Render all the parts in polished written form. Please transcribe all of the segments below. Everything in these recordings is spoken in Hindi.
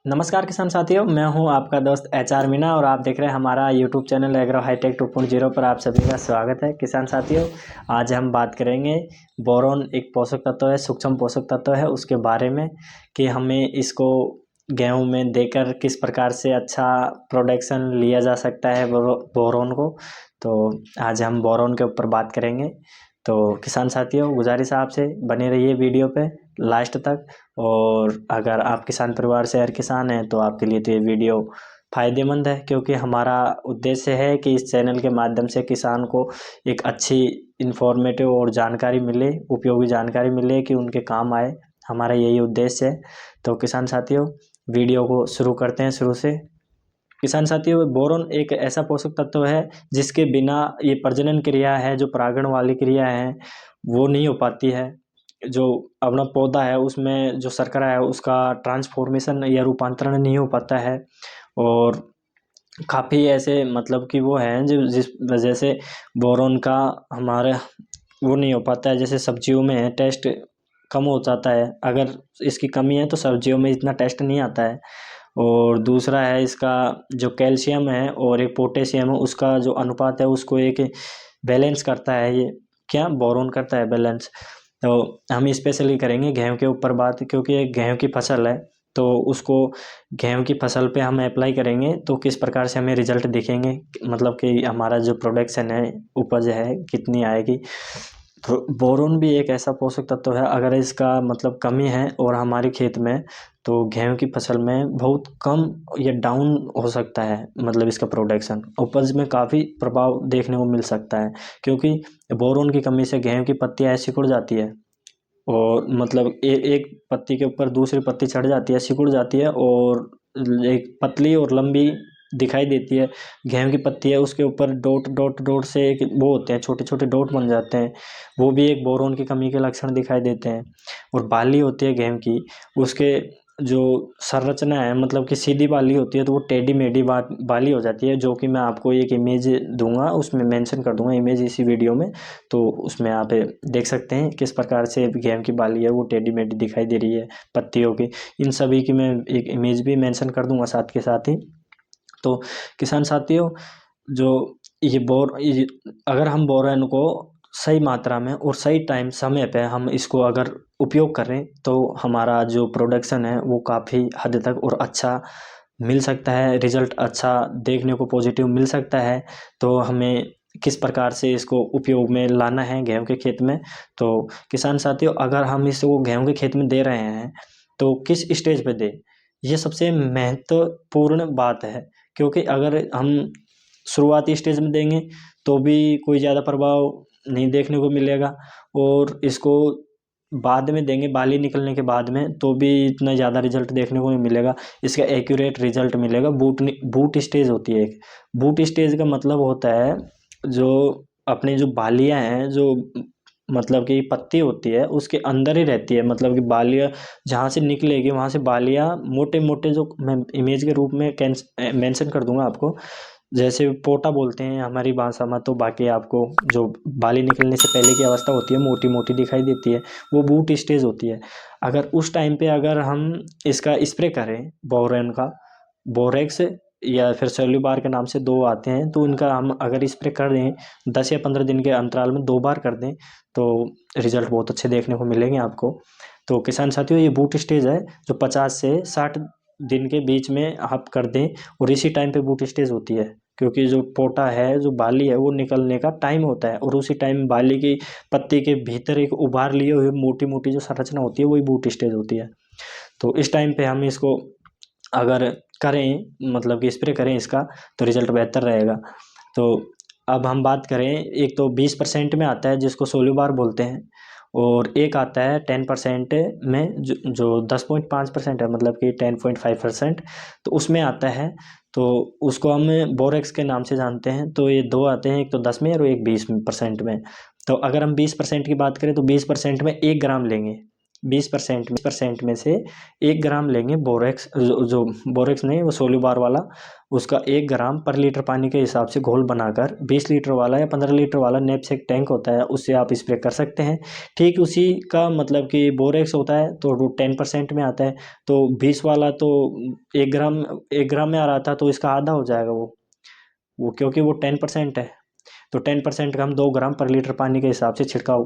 नमस्कार किसान साथियों, मैं हूं आपका दोस्त एचआर मीना और आप देख रहे हैं हमारा यूट्यूब चैनल एग्रो हाईटेक 2.0 पर आप सभी का स्वागत है। किसान साथियों, आज हम बात करेंगे बोरोन एक पोषक तत्व है, सूक्ष्म पोषक तत्व है, उसके बारे में कि हमें इसको गेहूं में देकर किस प्रकार से अच्छा प्रोडक्शन लिया जा सकता है बोरोन को। तो आज हम बोरोन के ऊपर बात करेंगे। तो किसान साथियों, गुजारिश है आपसे बने रहिए वीडियो पे लास्ट तक। और अगर आप किसान परिवार से हर किसान हैं तो आपके लिए तो ये वीडियो फ़ायदेमंद है, क्योंकि हमारा उद्देश्य है कि इस चैनल के माध्यम से किसान को एक अच्छी इन्फॉर्मेटिव और जानकारी मिले, उपयोगी जानकारी मिले कि उनके काम आए। हमारा यही उद्देश्य है। तो किसान साथियों, वीडियो को शुरू करते हैं शुरू से। किसान साथियों, बोरोन एक ऐसा पोषक तत्व है जिसके बिना ये प्रजनन क्रिया है, जो परागण वाली क्रिया है, वो नहीं हो पाती है। जो अपना पौधा है उसमें जो शर्करा है उसका ट्रांसफॉर्मेशन या रूपांतरण नहीं हो पाता है। और काफ़ी ऐसे मतलब कि वो हैं जो जिस वजह से बोरोन का हमारे वो नहीं हो पाता है। जैसे सब्जियों में है टेस्ट कम हो जाता है, अगर इसकी कमी है तो सब्जियों में इतना टेस्ट नहीं आता है। और दूसरा है इसका जो कैल्शियम है और एक पोटेशियम है, उसका जो अनुपात है उसको एक बैलेंस करता है। ये क्या बोरोन करता है बैलेंस। तो हम स्पेशली करेंगे गेहूं के ऊपर बात, क्योंकि ये गेहूं की फसल है। तो उसको गेहूं की फसल पे हम अप्लाई करेंगे तो किस प्रकार से हमें रिजल्ट दिखेंगे, मतलब कि हमारा जो प्रोडक्शन है, उपज है, कितनी आएगी। तो बोरोन भी एक ऐसा पोषक तत्व है, अगर इसका मतलब कमी है और हमारे खेत में, तो गेहूं की फसल में बहुत कम या डाउन हो सकता है। मतलब इसका प्रोडक्शन उपज में काफ़ी प्रभाव देखने को मिल सकता है, क्योंकि बोरोन की कमी से गेहूं की पत्तियां ऐसी सिकुड़ जाती है। और मतलब एक पत्ती के ऊपर दूसरी पत्ती चढ़ जाती है, सिकुड़ जाती है और एक पतली और लंबी दिखाई देती है। गेहूं की पत्ती है, उसके ऊपर डॉट डॉट डॉट से एक वो होते हैं, छोटे छोटे डॉट बन जाते हैं। वो भी एक बोरोन की कमी के लक्षण दिखाई देते हैं। और बाली होती है गेहूं की, उसके जो संरचना है मतलब कि सीधी बाली होती है, तो वो टेढ़ी मेढ़ी बाली हो जाती है, जो कि मैं आपको एक इमेज दूंगा, उसमें मेंशन कर दूंगा इमेज इसी वीडियो में। तो उसमें आप देख सकते हैं किस प्रकार से गेहूं की बाली है वो टेढ़ी मेढ़ी दिखाई दे रही है पत्तियों की। इन सभी की मैं एक इमेज भी मेंशन कर दूंगा साथ के साथ ही। तो किसान साथियों, जो ये अगर हम बोरेन को सही मात्रा में और सही टाइम समय पे हम इसको अगर उपयोग करें तो हमारा जो प्रोडक्शन है वो काफ़ी हद तक और अच्छा मिल सकता है, रिजल्ट अच्छा देखने को पॉजिटिव मिल सकता है। तो हमें किस प्रकार से इसको उपयोग में लाना है गेहूं के खेत में। तो किसान साथियों, अगर हम इसको गेहूं के खेत में दे रहे हैं तो किस स्टेज पे दें, ये सबसे महत्वपूर्ण बात है। क्योंकि अगर हम शुरुआती स्टेज में देंगे तो भी कोई ज़्यादा प्रभाव नहीं देखने को मिलेगा, और इसको बाद में देंगे बाली निकलने के बाद में तो भी इतना ज़्यादा रिजल्ट देखने को नहीं मिलेगा। इसका एक्यूरेट रिजल्ट मिलेगा बूट स्टेज होती है एक। बूट स्टेज का मतलब होता है जो अपनी जो बालियाँ हैं, जो मतलब कि पत्ती होती है उसके अंदर ही रहती है। मतलब कि बालियाँ जहाँ से निकलेगी वहाँ से बालियाँ मोटे मोटे, जो मैं इमेज के रूप में मेंशन कर दूंगा आपको, जैसे पोटा बोलते हैं हमारी भाषा में, तो बाकी आपको जो बाली निकलने से पहले की अवस्था होती है मोटी मोटी दिखाई देती है, वो बूट स्टेज होती है। अगर उस टाइम पे अगर हम इसका स्प्रे करें बोरेन का, बोरेक्स या फिर सेल्यूबार के नाम से दो आते हैं, तो इनका हम अगर स्प्रे कर दें 10 या 15 दिन के अंतराल में 2 बार कर दें तो रिजल्ट बहुत अच्छे देखने को मिलेंगे आपको। तो किसान साथियों, ये बूट स्टेज है जो 50 से 60 दिन के बीच में आप कर दें, और इसी टाइम पे बूट स्टेज होती है, क्योंकि जो पोटा है, जो बाली है, वो निकलने का टाइम होता है, और उसी टाइम बाली की पत्ती के भीतर एक उभार लिए हुए मोटी मोटी जो संरचना होती है वही बूट स्टेज होती है। तो इस टाइम पे हम इसको अगर करें, मतलब कि स्प्रे करें इसका, तो रिजल्ट बेहतर रहेगा। तो अब हम बात करें, एक तो 20% में आता है जिसको सोल्यूबार बोलते हैं, और एक आता है 10% में जो 10.5% है, मतलब कि 10.5%, तो उसमें आता है। तो उसको हम बोरेक्स के नाम से जानते हैं। तो ये दो आते हैं, एक तो 10 में और एक 20% में। तो अगर हम 20% की बात करें तो 20% में 1 ग्राम लेंगे। 20% में से 1 ग्राम लेंगे बोरेक्स, जो बोरेक्स नहीं, वो सोल्यूबार वाला, उसका 1 ग्राम पर लीटर पानी के हिसाब से घोल बनाकर 20 लीटर वाला या 15 लीटर वाला नैपसेक टैंक होता है, उससे आप स्प्रे कर सकते हैं। ठीक उसी का मतलब कि बोरेक्स होता है तो 10% में आता है, तो 20 वाला तो 1 ग्राम में आ रहा था, तो इसका आधा हो जाएगा वो क्योंकि वो 10% है, तो 10% का हम 2 ग्राम पर लीटर पानी के हिसाब से छिड़काव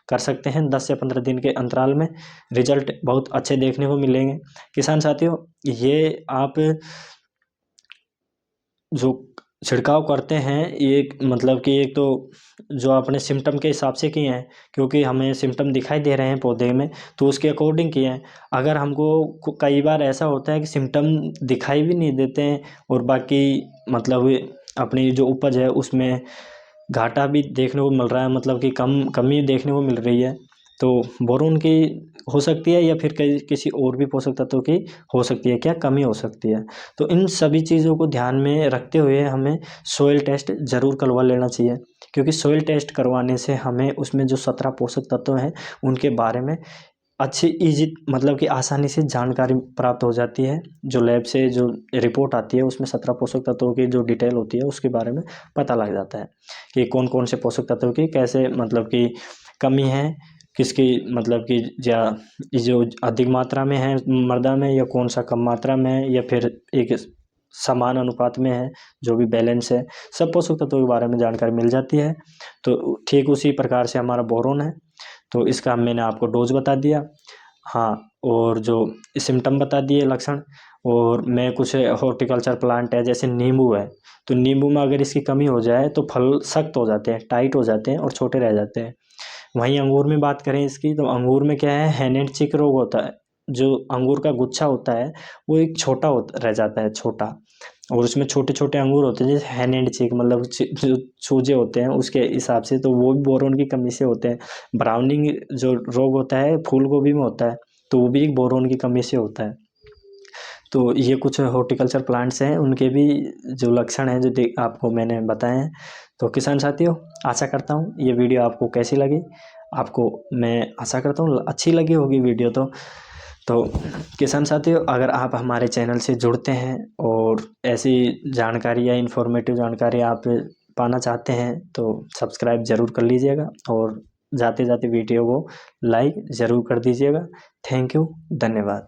कर सकते हैं। 10 से 15 दिन के अंतराल में रिजल्ट बहुत अच्छे देखने को मिलेंगे। किसान साथियों, ये आप जो छिड़काव करते हैं, ये मतलब कि एक तो जो आपने सिम्टम के हिसाब से किए हैं, क्योंकि हमें सिम्टम दिखाई दे रहे हैं पौधे में, तो उसके अकॉर्डिंग किए हैं। अगर हमको कई बार ऐसा होता है कि सिम्टम दिखाई भी नहीं देते हैं और बाकी मतलब अपनी जो उपज है उसमें घाटा भी देखने को मिल रहा है, मतलब कि कमी देखने को मिल रही है, तो बोरोन की हो सकती है या फिर किसी और भी पोषक तत्वों की हो सकती है, क्या कमी हो सकती है। तो इन सभी चीज़ों को ध्यान में रखते हुए हमें सोइल टेस्ट ज़रूर करवा लेना चाहिए, क्योंकि सोइल टेस्ट करवाने से हमें उसमें जो 17 पोषक तत्व हैं उनके बारे में अच्छी ईजी मतलब कि आसानी से जानकारी प्राप्त हो जाती है। जो लैब से जो रिपोर्ट आती है उसमें 17 पोषक तत्वों की जो डिटेल होती है उसके बारे में पता लग जाता है कि कौन कौन से पोषक तत्वों की कैसे मतलब कि कमी है, किसकी मतलब कि जो अधिक मात्रा में है मृदा में, या कौन सा कम मात्रा में है, या फिर एक समान अनुपात में है, जो भी बैलेंस है, सब पोषक तत्वों के बारे में जानकारी मिल जाती है। तो ठीक उसी प्रकार से हमारा बोरोन है, तो इसका मैंने आपको डोज बता दिया, हाँ, और जो सिम्टम बता दिए, लक्षण। और मैं कुछ हॉर्टिकल्चर प्लांट है जैसे नींबू है, तो नींबू में अगर इसकी कमी हो जाए तो फल सख्त हो जाते हैं, टाइट हो जाते हैं और छोटे रह जाते हैं। वहीं अंगूर में बात करें इसकी, तो अंगूर में क्या है, हैंड एंड चिक रोग होता है। जो अंगूर का गुच्छा होता है वो एक छोटा रह जाता है, छोटा, और उसमें छोटे छोटे अंगूर होते हैं जैसे हैंड एंड चिक, मतलब जो चूजे होते हैं उसके हिसाब से, तो वो भी बोरोन की कमी से होते हैं। ब्राउनिंग जो रोग होता है फूल गोभी में होता है, तो वो भी एक बोरोन की कमी से होता है। तो ये कुछ हॉर्टिकल्चर प्लांट्स हैं, उनके भी जो लक्षण हैं जो आपको मैंने बताए हैं। तो किसान साथियों, आशा करता हूँ ये वीडियो आपको कैसी लगी, आपको मैं आशा करता हूँ अच्छी लगी होगी वीडियो। तो किसान साथियों, अगर आप हमारे चैनल से जुड़ते हैं और ऐसी जानकारी या इन्फॉर्मेटिव जानकारी आप पाना चाहते हैं तो सब्सक्राइब ज़रूर कर लीजिएगा और जाते जाते वीडियो को लाइक ज़रूर कर दीजिएगा। थैंक यू, धन्यवाद।